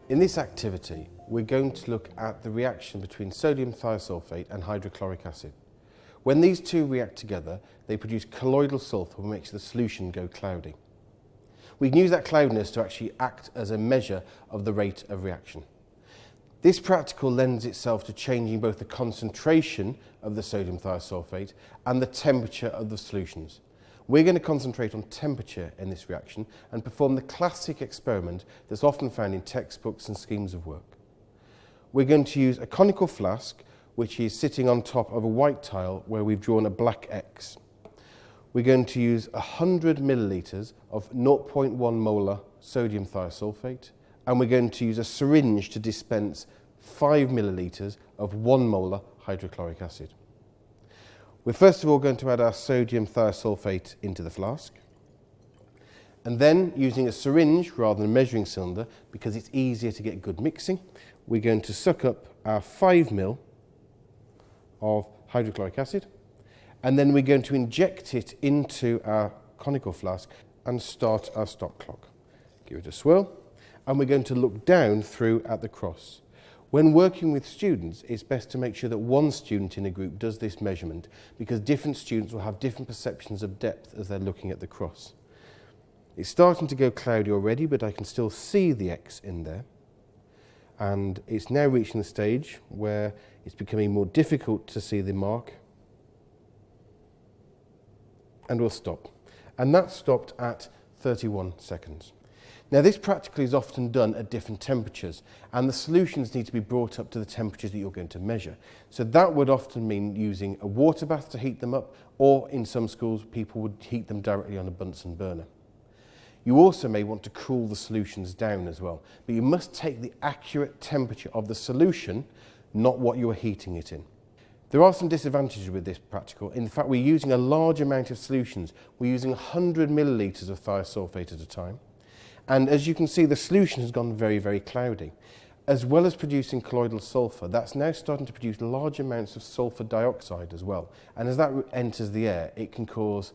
In this activity, we're going to look at the reaction between sodium thiosulfate and hydrochloric acid. When these two react together, they produce colloidal sulfur, which makes the solution go cloudy. We can use that cloudiness to actually act as a measure of the rate of reaction. This practical lends itself to changing both the concentration of the sodium thiosulfate and the temperature of the solutions. We're going to concentrate on temperature in this reaction and perform the classic experiment that's often found in textbooks and schemes of work. We're going to use a conical flask which is sitting on top of a white tile where we've drawn a black X. We're going to use 100 millilitres of 0.1 molar sodium thiosulfate, and we're going to use a syringe to dispense 5 millilitres of 1 molar hydrochloric acid. We're first of all going to add our sodium thiosulfate into the flask, and then using a syringe rather than a measuring cylinder, because it's easier to get good mixing, we're going to suck up our 5 ml of hydrochloric acid, and then we're going to inject it into our conical flask and start our stop clock. Give it a swirl, and we're going to look down through at the cross. When working with students, it's best to make sure that one student in a group does this measurement, because different students will have different perceptions of depth as they're looking at the cross. It's starting to go cloudy already, but I can still see the X in there. And it's now reaching the stage where it's becoming more difficult to see the mark. And we'll stop. And that stopped at 31 seconds. Now, this practically is often done at different temperatures, and the solutions need to be brought up to the temperatures that you're going to measure. So that would often mean using a water bath to heat them up, or in some schools people would heat them directly on a Bunsen burner. You also may want to cool the solutions down as well, but you must take the accurate temperature of the solution, not what you are heating it in. There are some disadvantages with this practical. In fact, we're using a large amount of solutions. We're using 100 millilitres of thiosulfate at a time. And as you can see, the solution has gone very, very cloudy. As well as producing colloidal sulfur, that's now starting to produce large amounts of sulfur dioxide as well. And as that enters the air, it can cause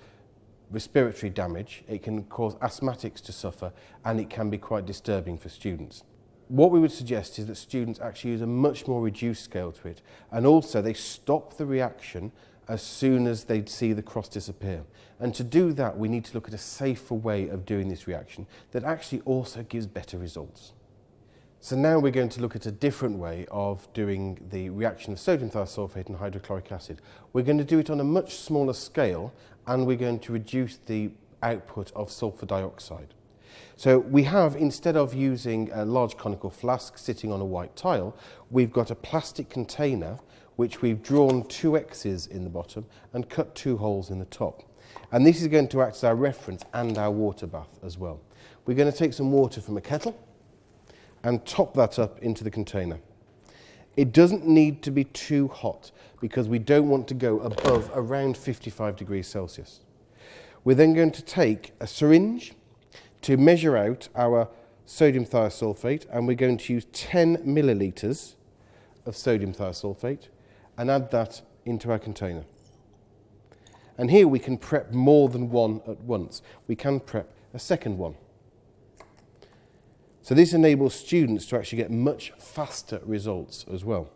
respiratory damage, it can cause asthmatics to suffer, and it can be quite disturbing for students. What we would suggest is that students actually use a much more reduced scale to it, and also they stop the reaction as soon as they see the cross disappear. And to do that, we need to look at a safer way of doing this reaction that actually also gives better results. So now we're going to look at a different way of doing the reaction of sodium thiosulfate and hydrochloric acid. We're going to do it on a much smaller scale, and we're going to reduce the output of sulfur dioxide. So we have, instead of using a large conical flask sitting on a white tile, we've got a plastic container which we've drawn 2 X's in the bottom and cut 2 holes in the top. And this is going to act as our reference and our water bath as well. We're going to take some water from a kettle and top that up into the container. It doesn't need to be too hot because we don't want to go above around 55 degrees Celsius. We're then going to take a syringe to measure out our sodium thiosulfate, and we're going to use 10 millilitres of sodium thiosulfate and add that into our container. And here we can prep more than one at once. We can prep a second one. So this enables students to actually get much faster results as well.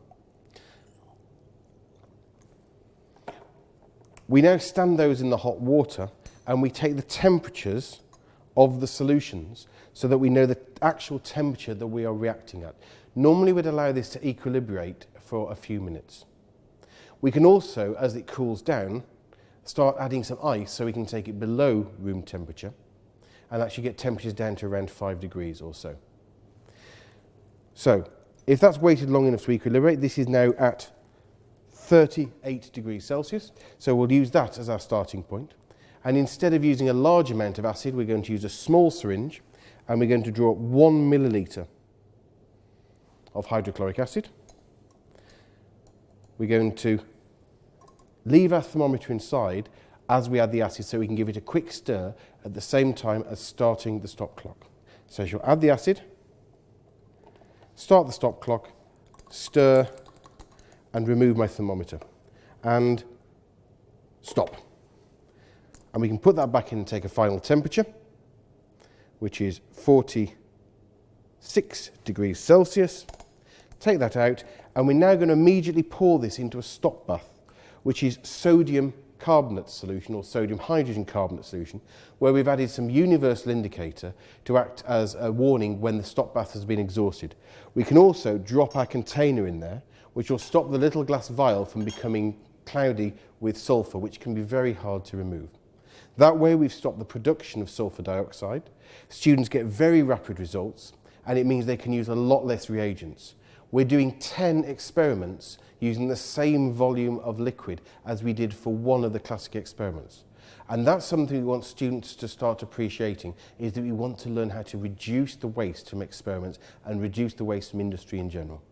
We now stand those in the hot water and we take the temperatures of the solutions so that we know the actual temperature that we are reacting at. Normally we'd allow this to equilibrate for a few minutes. We can also, as it cools down, start adding some ice so we can take it below room temperature and actually get temperatures down to around 5 degrees or so. So, if that's waited long enough to equilibrate, this is now at 38 degrees Celsius, so we'll use that as our starting point. And instead of using a large amount of acid, we're going to use a small syringe, and we're going to draw 1 millilitre of hydrochloric acid. We're going to leave our thermometer inside as we add the acid so we can give it a quick stir at the same time as starting the stop clock. So you'll add the acid, start the stop clock, stir, and remove my thermometer, and stop. And we can put that back in and take a final temperature, which is 40 6 degrees Celsius. Take that out, and we're now going to immediately pour this into a stop bath, which is sodium carbonate solution or sodium hydrogen carbonate solution, where we've added some universal indicator to act as a warning when the stop bath has been exhausted. We can also drop our container in there, which will stop the little glass vial from becoming cloudy with sulfur, which can be very hard to remove. That way we've stopped the production of sulfur dioxide. Students get very rapid results, and it means they can use a lot less reagents. We're doing 10 experiments using the same volume of liquid as we did for one of the classic experiments. And that's something we want students to start appreciating, is that we want to learn how to reduce the waste from experiments and reduce the waste from industry in general.